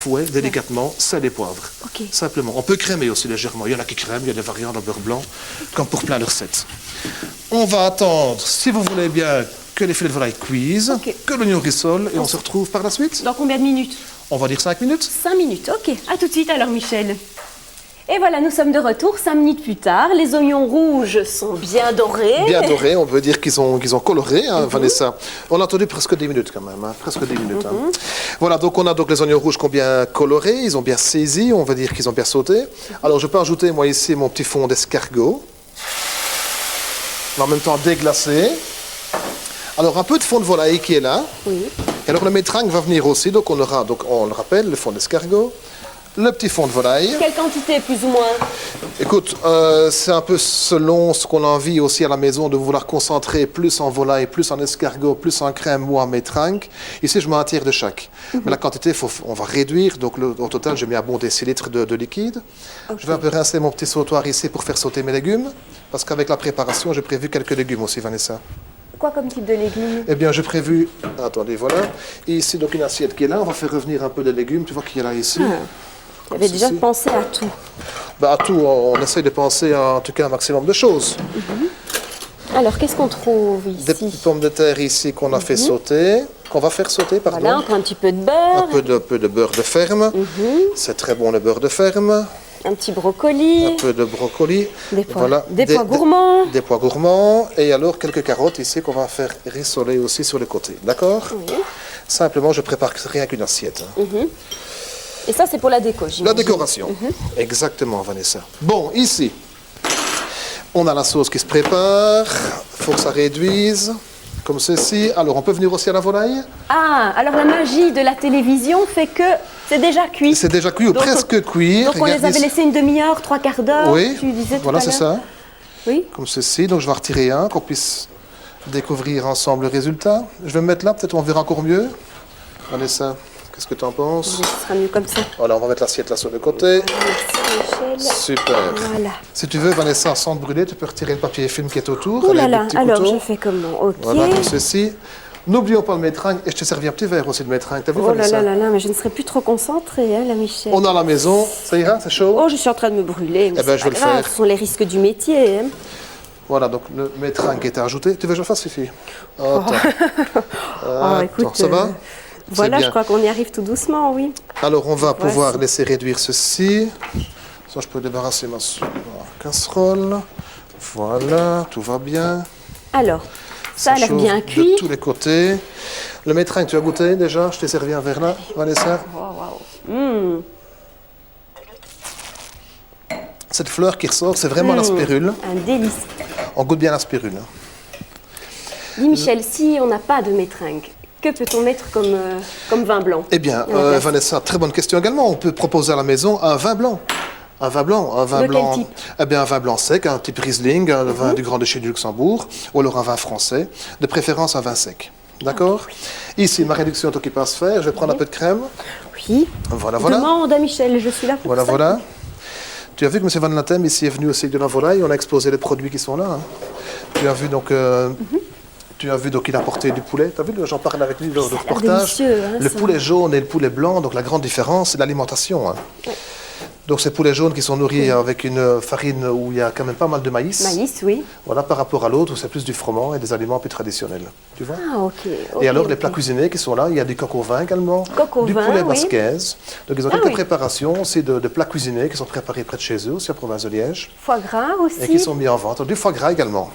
fouet, délicatement, sel et poivre. Ok. Simplement. On peut crémer aussi légèrement. Il y en a qui crèment, il y a des variantes en beurre blanc, comme pour plein de recettes. On va attendre, si vous voulez bien, que les filets de volaille cuisent, Ok. que l'oignon rissole, et on se retrouve par la suite. Dans combien de minutes? On va dire 5 minutes. 5 minutes, ok. À tout de suite alors, Michel. Et voilà, nous sommes de retour 5 minutes plus tard. Les oignons rouges sont bien dorés. Bien dorés, on veut dire qu'ils ont coloré, hein, Vanessa. On a attendu presque 10 minutes quand même, hein, presque 10 minutes. Hein. Voilà, donc on a donc les oignons rouges qui ont bien coloré, ils ont bien saisi, on va dire qu'ils ont bien sauté. Alors je peux ajouter moi ici mon petit fond d'escargot, en même temps déglacé. Alors un peu de fond de volaille qui est là. Oui. Et alors le métringue va venir aussi, donc on aura, donc on le rappelle, le fond d'escargot, le petit fond de volaille. Quelle quantité, plus ou moins? Écoute, c'est un peu selon ce qu'on a envie aussi à la maison de vouloir concentrer plus en volaille, plus en escargot, plus en crème ou en métringue. Ici, je mets un tiers de chaque. Mais la quantité, on va réduire. Donc, au total, j'ai mis un bon décilitre de liquide. Okay. Je vais un peu rincer mon petit sautoir ici pour faire sauter mes légumes. Parce qu'avec la préparation, j'ai prévu quelques légumes aussi, Vanessa. Quoi comme type de légumes? Eh bien, j'ai prévu... Attendez, voilà. Et ici, donc, une assiette qui est là. On va faire revenir un peu de légumes. Tu vois qu'il y a là, ici. Tu avais déjà pensé à tout. Bah, à tout, on essaye de penser à, en tout cas, un maximum de choses. Alors, qu'est-ce qu'on trouve ici? Des petites pommes de terre ici qu'on a fait sauter, qu'on va faire sauter, pardon. Voilà, encore un petit peu de beurre. Un peu de beurre de ferme. C'est très bon le beurre de ferme. Un petit brocoli. Un peu de brocoli. Des pois, Voilà. des pois gourmands. Des pois gourmands. Et alors quelques carottes ici qu'on va faire rissoler aussi sur les côtés. D'accord? Oui. Simplement, je prépare rien qu'une assiette. Et ça, c'est pour la déco, j'imagine. La décoration. Exactement, Vanessa. Bon, ici, on a la sauce qui se prépare. Il faut que ça réduise, comme ceci. Alors, on peut venir aussi à la volaille. Ah, alors la magie de la télévision fait que c'est déjà cuit. C'est déjà cuit ou Donc, presque cuit. Donc on les avait laissés une demi-heure, 3/4 d'heure, Oui, tu disais tout voilà, à c'est l'heure. ça. Oui. Comme ceci. Donc, je vais en retirer un, qu'on puisse découvrir ensemble le résultat. Je vais me mettre là, peut-être on verra encore mieux. Vanessa, qu'est-ce que tu en penses? Ce sera mieux comme ça. Voilà, on va mettre l'assiette là sur le côté. Merci Michel. Super. Voilà. Si tu veux, Vanessa, sans te brûler, tu peux retirer le papier film qui est autour. Ouh là avec le là, petit alors couteau. je fais comment? Ok. Voilà, comme ceci. N'oublions pas le métringue. Et je t'ai servi un petit verre aussi de métringue. T'as vu, Oh là Vanessa? là là là, mais je ne serai plus trop concentrée, hein, la Michel. On est à la maison. Ça ira? C'est chaud? Oh, je suis en train de me brûler. Mais Eh ben, c'est je vais pas le grave, faire. Ce sont les risques du métier. Hein. Voilà, donc le métringue est ajouté. Tu veux que je le fasse, Fifi? Attends. Oh, écoute, ça va? Voilà, bien. je crois qu'on y arrive tout doucement, oui. Alors, on va pouvoir Voici. laisser réduire ceci. Ça, je peux débarrasser ma casserole. Voilà, tout va bien. Alors, ça a l'air chauffe bien de cuit. tous les côtés. Le métringue, tu as goûté déjà? Je t'ai servi un verre là, Vanessa. Cette fleur qui ressort, c'est vraiment la spirule. Un délice. On goûte bien la spirule. hein. Dis Michel, si on n'a pas de métringue, que peut-on mettre comme vin blanc? Eh bien, À la place. Vanessa, très bonne question également. On peut proposer à la maison un vin blanc. Un vin blanc, un vin De quel blanc. type? Eh bien, un vin blanc sec, un type Riesling, un vin du Grand-Duché du Luxembourg, ou alors un vin français, de préférence un vin sec. D'accord? Ici, ma réduction qui passe faire. Je vais prendre un peu de crème. Oui. Voilà, voilà. Demande à Michel, je suis là pour Voilà, ça. voilà. Tu as vu que M. Van Latem ici est venu aussi avec de la volaille. On a exposé les produits qui sont là. hein. Tu as vu donc. Tu as vu donc il a porté du poulet. Tu as vu, j'en parle avec lui lors du Ça a l'air reportage. délicieux, hein, le ça. poulet jaune et le poulet blanc, donc la grande différence, c'est l'alimentation. hein. Donc ces poulets jaunes qui sont nourris avec une farine où il y a quand même pas mal de maïs. Maïs, oui. Voilà, par rapport à l'autre où c'est plus du froment et des aliments plus traditionnels. Tu vois? Ah, ok. Et alors, les plats cuisinés qui sont là, il y a du coq au vin également, Coq au du vin, poulet oui. basquez. Donc, ils ont quelques oui. préparations aussi de plats cuisinés qui sont préparés près de chez eux, aussi en province de Liège, Foie gras aussi. et qui sont mis en vente. Du foie gras également.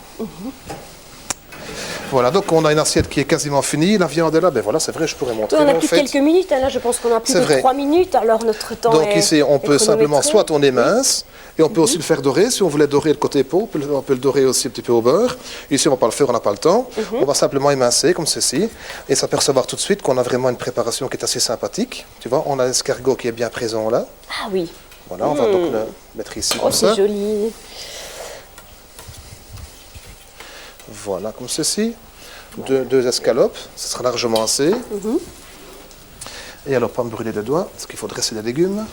Voilà, donc on a une assiette qui est quasiment finie. La viande est là, ben voilà, c'est vrai, je pourrais montrer. On a en plus fait. quelques minutes, hein, là je pense qu'on a plus C'est que vrai. 3 minutes, alors notre temps Donc est ici, on peut est simplement, chronométré. soit on émince, et on peut aussi le faire dorer. Si on voulait dorer le côté peau, on peut le dorer aussi un petit peu au beurre. Ici, on ne va pas le faire, on n'a pas le temps. On va simplement émincer comme ceci, et s'apercevoir tout de suite qu'on a vraiment une préparation qui est assez sympathique. Tu vois, on a l'escargot qui est bien présent là. Ah oui, Voilà, on va donc le mettre ici oh, comme ça. c'est joli. Voilà, comme ceci. Deux escalopes, ce sera largement assez. Et alors, pas me brûler les doigts, parce qu'il faut dresser les légumes.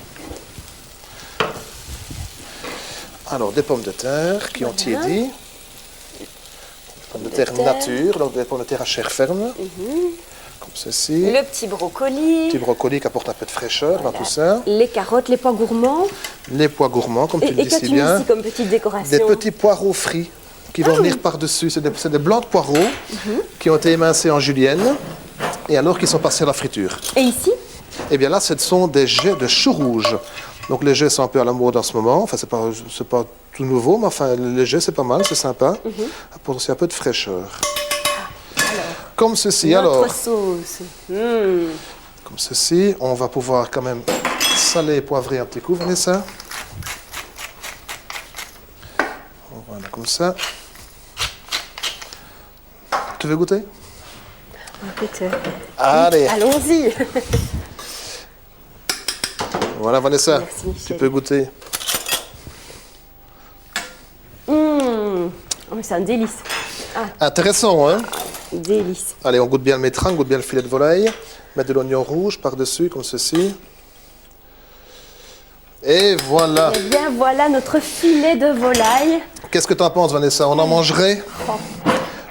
Alors, des pommes de terre qui ont tiédi. Des pommes de terre nature, donc des pommes de terre à chair ferme. Comme comme ceci. Le petit brocoli. Petit brocoli qui apporte un peu de fraîcheur dans tout ça. Les carottes, les pois gourmands. Les pois gourmands, comme tu le dis qu'as-tu si mis bien. ici comme petite décoration? Des petits poireaux frits qui vont venir par-dessus. C'est des blancs de poireaux qui ont été émincés en julienne et alors qui sont passés à la friture. Et ici? Eh bien là, ce sont des jets de choux rouges. Donc les jets sont un peu à la mode en ce moment. Enfin, c'est pas tout nouveau, mais enfin, les jets, c'est pas mal, c'est sympa. Pour aussi un peu de fraîcheur. Comme ceci, Notre alors. sauce. Comme ceci, on va pouvoir quand même saler et poivrer un petit coup, Vanessa. Voilà, comme ça. Tu veux goûter? Écoute, Allez, allons-y. voilà Vanessa, Merci, Michel. tu peux goûter. Oh, c'est un délice. Intéressant, hein? Délice. Allez, on goûte bien le métringue, on goûte bien le filet de volaille. Mettre de l'oignon rouge par-dessus, comme ceci. Et voilà. Eh bien, voilà notre filet de volaille. Qu'est-ce que tu en penses, Vanessa? On en mangerait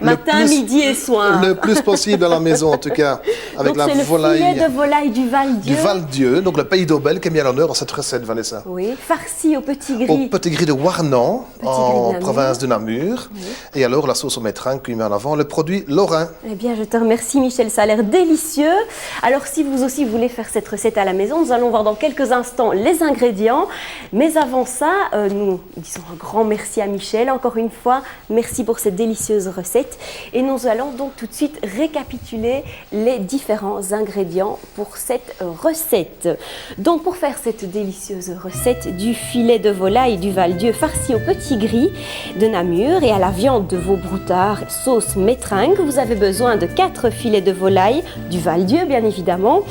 Matin, midi et soir. le plus possible à la maison, en tout cas, avec Donc, la c'est le volaille filet de volaille du Val-Dieu. du Val-Dieu, donc le pays d'Aubel qui est mis à l'honneur dans cette recette, Vanessa. Oui, farci au petit Au gris. petit gris de Warnan, Petit gris de en Namur. province de Namur. Et alors la sauce au métringue qui met en avant le produit lorrain. Eh bien, je te remercie, Michel. Ça a l'air délicieux. Alors, si vous aussi voulez faire cette recette à la maison, nous allons voir dans quelques instants les ingrédients. Mais avant ça, nous disons un grand merci à Michel. Encore une fois, merci pour cette délicieuse recette. Et nous allons donc tout de suite récapituler les différents ingrédients pour cette recette. Donc, pour faire cette délicieuse recette du filet de volaille du Val-Dieu farci au petit gris de Namur et à la viande de veau broutard sauce métringue, vous avez besoin de 4 filets de volaille du Val-Dieu, bien évidemment,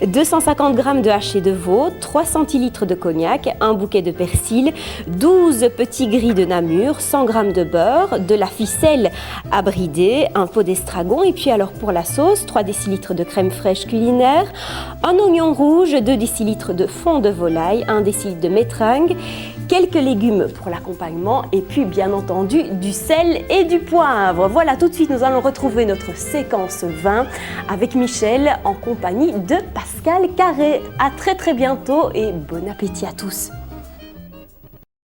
250 g de haché de veau, 3 centilitres de cognac, un bouquet de persil, 12 petits gris de Namur, 100 g de beurre, de la ficelle à brider, un pot d'estragon et puis alors pour la sauce, 3 décilitres de crème fraîche culinaire, un oignon rouge, 2 décilitres de fond de volaille, 1 décilitre de métringue, quelques légumes pour l'accompagnement et puis bien entendu du sel et du poivre. Voilà, tout de suite nous allons retrouver notre séquence vin avec Michel en compagnie de Pascal Carré. À très bientôt et bon appétit à tous.